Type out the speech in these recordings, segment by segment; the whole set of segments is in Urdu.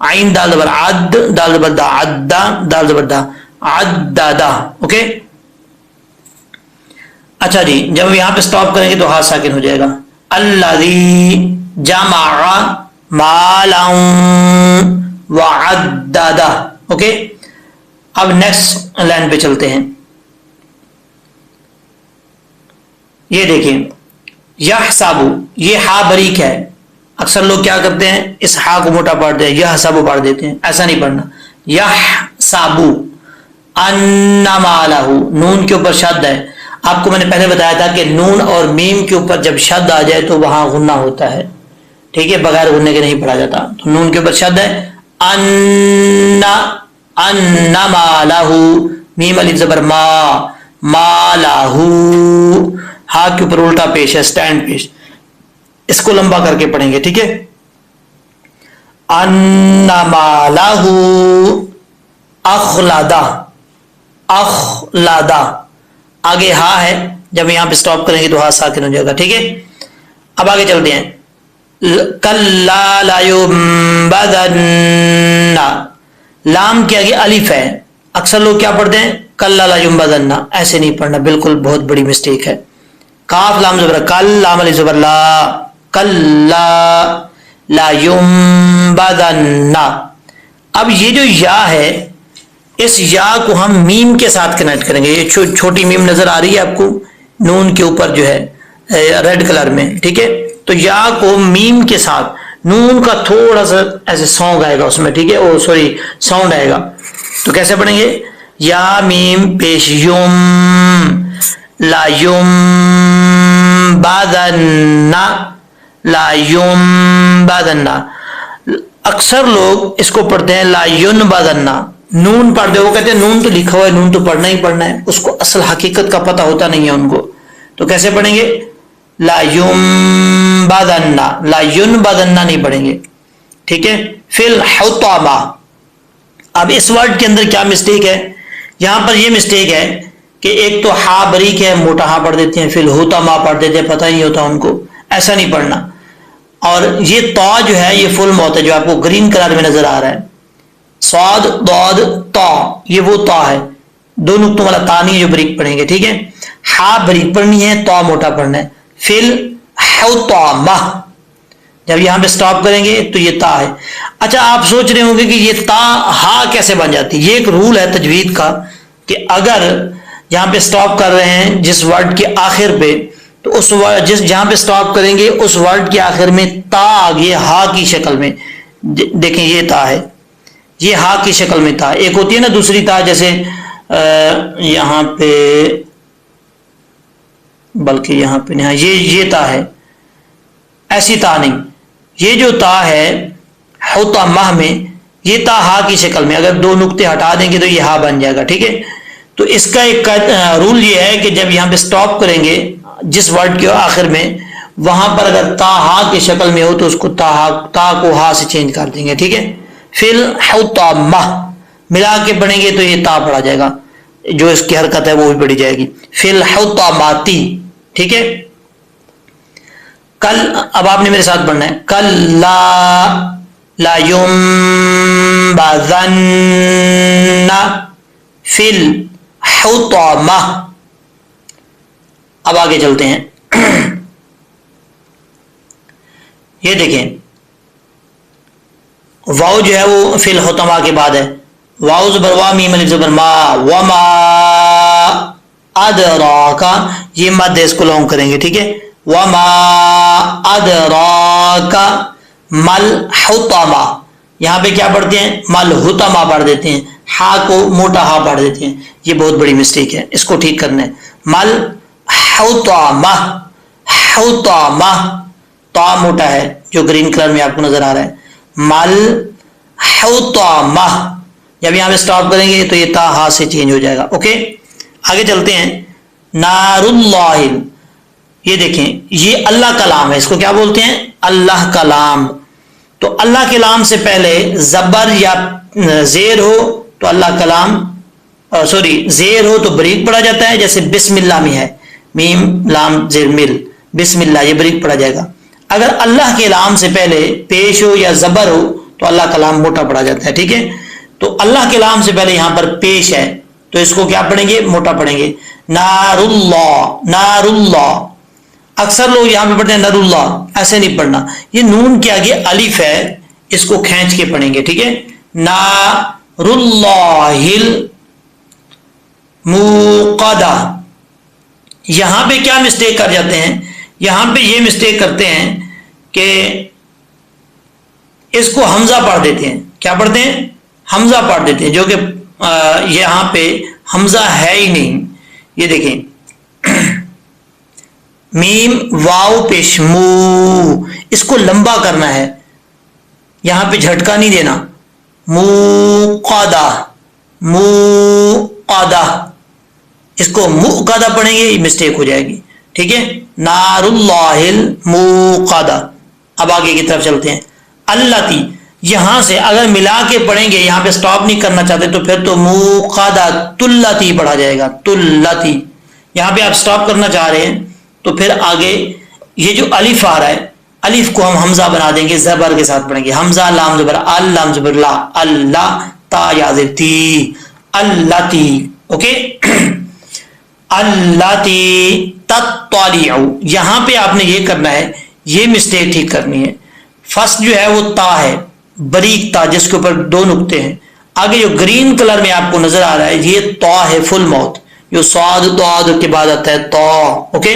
عین دال زبر عد، دال زبر دا، عدا، دال زبر دا، عددا. اوکے. اچھا جی، جب یہاں پہ سٹاپ کریں گے تو ہاتھ ساکن ہو جائے گا. الذی جمع مالا وعددا. اوکے. اب نیکسٹ لائن پہ چلتے ہیں. یہ دیکھیں یحسب، یہ ہا بریک ہے. اکثر لوگ کیا کرتے ہیں اس ہا کو موٹا پڑھ دیتے ہیں، یحسب پڑھ دیتے ہیں. ایسا نہیں پڑھنا. یحسب ان مالہ، نون کے اوپر شد ہے. آپ کو میں نے پہلے بتایا تھا کہ نون اور میم کے اوپر جب شد آ جائے تو وہاں غنہ ہوتا ہے. ٹھیک ہے، بغیر غننے کے نہیں پڑھا جاتا. تو نون کے اوپر شد ہے. ان مالہ، میم الف زبر ما، مالہ، ہا کے اوپر الٹا پیش ہے، اسٹینڈ پیش. اس کو لمبا کر کے پڑھیں گے. ٹھیک ہے. ان مالہ اخلدا، اخلدا. آگے ہا ہے، جب یہاں پہ سٹاپ کریں گے تو ہا ساکن ہو جائے گا. ٹھیک ہے. اب آگے چلتے ہیں. کلا لا ینبذن، لام کے آگے الف ہے. اکثر لوگ کیا پڑھتے ہیں کلا لا ینبذن، ایسے نہیں پڑھنا، بالکل بہت بڑی مسٹیک ہے. کاف لام زبر کل، لام الف زبر لا، کلا لا ینبذن. اب یہ جو یا ہے، اس یا کو ہم میم کے ساتھ کنیکٹ کریں گے. یہ چھوٹی میم نظر آ رہی ہے آپ کو نون کے اوپر جو ہے ریڈ کلر میں. ٹھیک ہے. تو یا کو میم کے ساتھ، نون کا تھوڑا سا ایسے سونگ آئے گا اس میں. ٹھیک ہے، او سوری ساؤنڈ آئے گا. تو کیسے پڑھیں گے؟ یا میم پیش یم، لا ینبذن، لا ینبذن. اکثر لوگ اس کو پڑھتے ہیں لا ینبذن، نون پڑھتے. وہ کہتے ہیں نون تو لکھا ہوا ہے، نون تو پڑھنا ہی پڑھنا ہے. اس کو اصل حقیقت کا پتہ ہوتا نہیں ہے ان کو. تو کیسے پڑھیں گے؟ لا ینبذن، لا ینبذن نہیں پڑھیں گے. ٹھیک ہے. فی الحطمہ. اب اس ورڈ کے اندر کیا مسٹیک ہے؟ یہاں پر یہ مسٹیک ہے کہ ایک تو ہا بریک ہے، موٹا ہا پڑھ دیتے ہیں، فی الحطمہ پڑھ دیتے ہیں، پتہ ہی نہیں ہوتا ان کو. ایسا نہیں پڑھنا. اور یہ تا جو ہے یہ فل موت ہے، جو آپ کو گرین کلر میں نظر آ رہا ہے. صاد ضاد تا، یہ وہ تا ہے، دو نقطوں والا تا نہیں جو بریک پڑھیں گے. ٹھیک ہے. ہا بریک پڑھنی ہے، تا موٹا پڑھنا ہے. فی الحطمہ، جب یہاں پہ سٹاپ کریں گے تو یہ تا ہے. اچھا، آپ سوچ رہے ہوں گے کہ یہ تا ہا کیسے بن جاتی. یہ ایک رول ہے تجوید کا کہ اگر یہاں پہ سٹاپ کر رہے ہیں جس ورڈ کے آخر پہ، تو اس جہاں پہ سٹاپ کریں گے اس ورڈ کے آخر میں تا آگے ہا کی شکل میں. دیکھیں یہ تا ہے، یہ ہا کی شکل میں تا. ایک ہوتی ہے نا دوسری تا، جیسے یہاں پہ، بلکہ یہاں پہ نہیں، یہ تا ہے، ایسی تا نہیں. یہ جو تا ہے حطمہ میں، یہ تا ہا کی شکل میں. اگر دو نقطے ہٹا دیں گے تو یہ ہا بن جائے گا. ٹھیک ہے. تو اس کا ایک رول یہ ہے کہ جب یہاں پہ سٹاپ کریں گے جس ورڈ کے آخر میں، وہاں پر اگر تا ہا کی شکل میں ہو تو اس کو تا کو ہا سے چینج کر دیں گے. ٹھیک ہے. فی الحطمہ ملا کے پڑھیں گے تو یہ تا پڑھا جائے گا، جو اس کی حرکت ہے وہ بھی پڑھی جائے گی. فی الحطماتی. ٹھیک ہے. کل، اب آپ نے میرے ساتھ پڑھنا ہے. کلا لا ینبذن فی الحطمہ. اب آگے چلتے ہیں. یہ دیکھیں واو جو ہے وہ فی الحطمہ کے بعد ہے. واو زبر وا، میم الف زبر ما، وما ادراک. یہ مد ہے، اس کو لانگ کریں گے. ٹھیک ہے. وما ادراک مل حطمہ. یہاں پہ کیا پڑھتے ہیں؟ مل حطمہ پڑھ دیتے ہیں، ہا کو موٹا ہا پڑھ دیتے ہیں. یہ بہت بڑی مسٹیک ہے، اس کو ٹھیک کرنا ہے. مل حطمہ، حطمہ، تا موٹا ہے جو گرین کلر میں آپ کو نظر آ رہا ہے. مل حطمہ. جب یہاں پہ سٹاپ کریں گے تو یہ تا ہا سے چینج ہو جائے گا. اوکے. آگے چلتے ہیں. نار اللہ. یہ دیکھیں یہ اللہ کا لام ہے، اس کو کیا بولتے ہیں؟ اللہ کا لام. تو اللہ کے لام سے پہلے زبر یا زیر ہو تو اللہ کا لام، سوری زیر ہو تو بریک پڑھا جاتا ہے. جیسے بسم اللہ میں ہے، میم لام زیر مل، بسم اللہ، یہ بریک پڑھا جائے گا. اگر اللہ کے لام سے پہلے پیش ہو یا زبر ہو تو اللہ کا لام موٹا پڑھا جاتا ہے. ٹھیک ہے, تو اللہ کے لام سے پہلے یہاں پر پیش ہے تو اس کو کیا پڑھیں گے, موٹا پڑھیں گے. نار اللہ, نار اللہ. اکثر لوگ یہاں پہ پڑھتے ہیں نار اللہ, ایسے نہیں پڑھنا. یہ نون کے آگے الف ہے, اس کو کھینچ کے پڑھیں گے. ٹھیک ہے, نار اللہ موقدہ. یہاں پہ کیا مسٹیک کر جاتے ہیں, یہاں پہ یہ مسٹیک کرتے ہیں کہ اس کو حمزہ پڑھ دیتے ہیں. کیا پڑھتے ہیں, حمزہ پڑھ دیتے ہیں, جو کہ یہاں پہ حمزہ ہے ہی نہیں. یہ دیکھیں میم واو پیش مو, اس کو لمبا کرنا ہے, یہاں پہ جھٹکا نہیں دینا. موقدہ, موقدہ, اس کو موقدہ پڑھیں گے, یہ مسٹیک ہو جائے گی. ٹھیک ہے, نار اللہ الموقدہ. اب آگے کی طرف چلتے ہیں. اللتی, یہاں سے اگر ملا کے پڑھیں گے, یہاں پہ سٹاپ نہیں کرنا چاہتے تو پھر تو موقدہ تلتی پڑھا جائے گا, تلتی. یہاں پہ آپ سٹاپ کرنا چاہ رہے ہیں تو پھر آگے یہ جو الف آ رہا ہے, الف کو ہم حمزہ بنا دیں گے, زبر کے ساتھ پڑھیں گے. حمزہ لام زبر ال, لام زبر لا, اللہ, تا یا زیر تی, اللتی. اوکے, اللتی تطلع. یہاں پہ آپ نے یہ کرنا ہے, یہ مسٹیک ٹھیک کرنی ہے. فرسٹ جو ہے وہ تا ہے, باریک تا, جس کے اوپر 2 نقطے ہیں. آگے جو گرین کلر میں آپ کو نظر آ رہا ہے یہ تا ہے, فل ماؤتھ, جو صاد ضاد کے بعد آتا ہے تا. اوکے,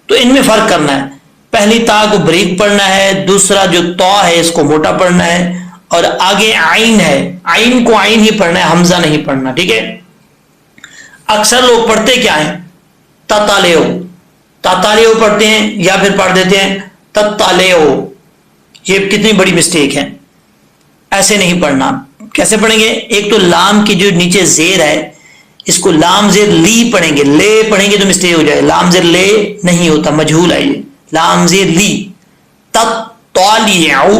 تو ان میں فرق کرنا ہے. پہلی تا کو باریک پڑھنا ہے, دوسرا جو تا ہے اس کو موٹا پڑھنا ہے, اور آگے عین ہے, عین کو عین ہی پڑھنا ہے, حمزہ نہیں پڑھنا. ٹھیک ہے, اکثر لوگ پڑھتے کیا ہیں, تتالیو, تتالیو پڑھتے ہیں یا پھر پڑھ دیتے ہیں تتالیو. یہ کتنی بڑی مسٹیک ہے, ایسے نہیں پڑھنا. کیسے پڑھیں گے, ایک تو لام کی جو نیچے زیر ہے اس کو لام زیر لی پڑھیں گے, لے پڑھیں گے تو مسٹیک ہو جائے. لام زیر لے نہیں ہوتا, مجہول ہے یہ, لام زیر لی. تطالیعو,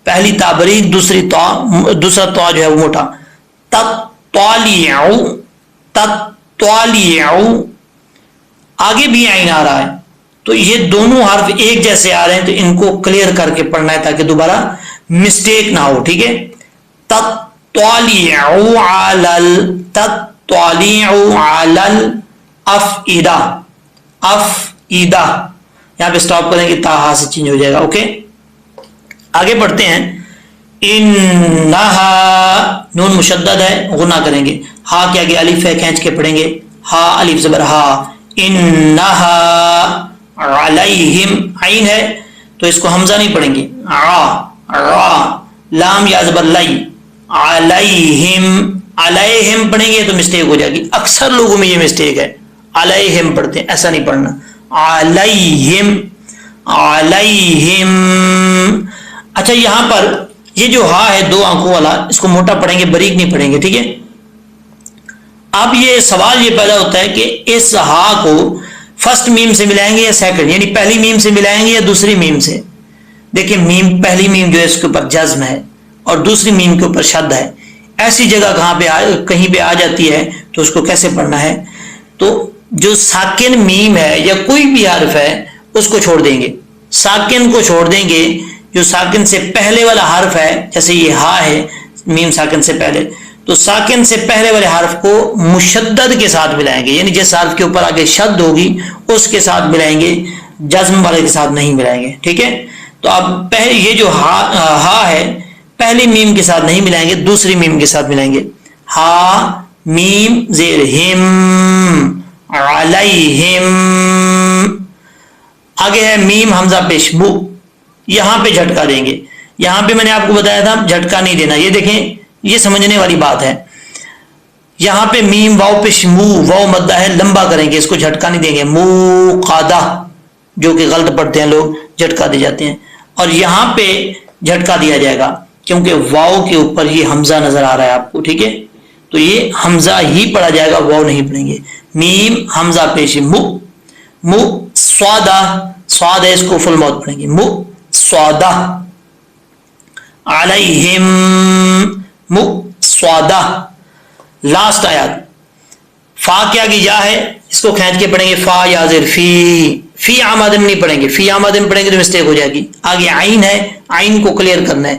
پہلی تا باریک, دوسرا تا جو ہے وہ موٹا. تطالیعو, تطالیعو. آگے بھی عین آ رہا ہے, تو یہ دونوں حرف ایک جیسے آ رہے ہیں, تو ان کو کلیئر کر کے پڑھنا ہے تاکہ دوبارہ مسٹیک نہ ہو. ٹھیک ہے, تطلعوا علی, تطلعوا علی الافئدہ, افئدہ. یہاں پہ سٹاپ کریں گے, تا ہا سے چینج ہو جائے گا. اوکے, آگے پڑھتے ہیں. انہا, نون مشدد ہے, غنہ کریں گے. ہا کے آگے الف ہے, کھینچ کے پڑھیں گے, ہا الف زبر ہا. انہا علیہم, عین ہے تو اس کو حمزہ نہیں پڑھیں گے, را, لام یا زبر لائی, علیہم, علیہم پڑھیں گے تو مسٹیک ہو جائے گی. اکثر لوگوں میں یہ مسٹیک ہے, علیہم پڑھتے ہیں, ایسا نہیں پڑھنا. علیہم, علیہم. اچھا, یہاں پر یہ جو ہا ہے 2 آنکھوں والا, اس کو موٹا پڑھیں گے, باریک نہیں پڑھیں گے. ٹھیک ہے, اب یہ سوال یہ پیدا ہوتا ہے کہ اس ہا کو فرسٹ میم سے ملائیں گے یا سیکنڈ, یعنی پہلی میم سے ملائیں گے یا دوسری میم سے. دیکھیں میم, پہلی میم جو ہے اس کے اوپر جزم ہے اور دوسری میم کے اوپر شد ہے. ایسی جگہ کہاں پہ کہیں پہ آ جاتی ہے تو اس کو کیسے پڑھنا ہے, تو جو ساکن میم ہے یا کوئی بھی حرف ہے اس کو چھوڑ دیں گے, ساکن کو چھوڑ دیں گے. جو ساکن سے پہلے والا حرف ہے, جیسے یہ ہا ہے, میم ساکن سے پہلے, تو ساکن سے پہلے والے حرف کو مشدد کے ساتھ ملائیں گے, یعنی جس حرف کے اوپر آگے شد ہوگی اس کے ساتھ ملائیں گے, جزم والے کے ساتھ نہیں ملائیں گے. ٹھیک ہے, تو اب یہ جو ہا ہے پہلی میم کے ساتھ نہیں ملائیں گے, دوسری میم کے ساتھ ملائیں گے. ہا میم زیر ہم, علیہم. آگے ہے میم حمزہ پیش بو, یہاں پہ جھٹکا دیں گے. یہاں پہ میں نے آپ کو بتایا تھا جھٹکا نہیں دینا, یہ دیکھیں یہ سمجھنے والی بات ہے. یہاں پہ میم واو پیش مو, واو مدہ ہے, لمبا کریں گے, اس کو جھٹکا نہیں دیں گے. موقدہ, جو کہ غلط پڑھتے ہیں لوگ, جھٹکا دے جاتے ہیں. اور یہاں پہ جھٹکا دیا جائے گا کیونکہ واو کے اوپر یہ حمزہ نظر آ رہا ہے آپ کو. ٹھیک ہے, تو یہ حمزہ ہی پڑھا جائے گا, واو نہیں پڑھیں گے. میم حمزہ پیش مو, مو سوادہ, سواد ہے, اس کو فل ماؤتھ پڑھیں گے. مو سوادہ, علیہم, مو سوادہ. لاسٹ آیات, فا کے آگے یا ہے, اس کو کھینچ کے پڑھیں گے, فا یا زیر فی, فی آمدن نہیں پڑھیں گے, فی آمدن پڑھیں گے تو مسٹیک ہو جائے گی. آگے عین ہے, عین کو کلیئر کرنا ہے.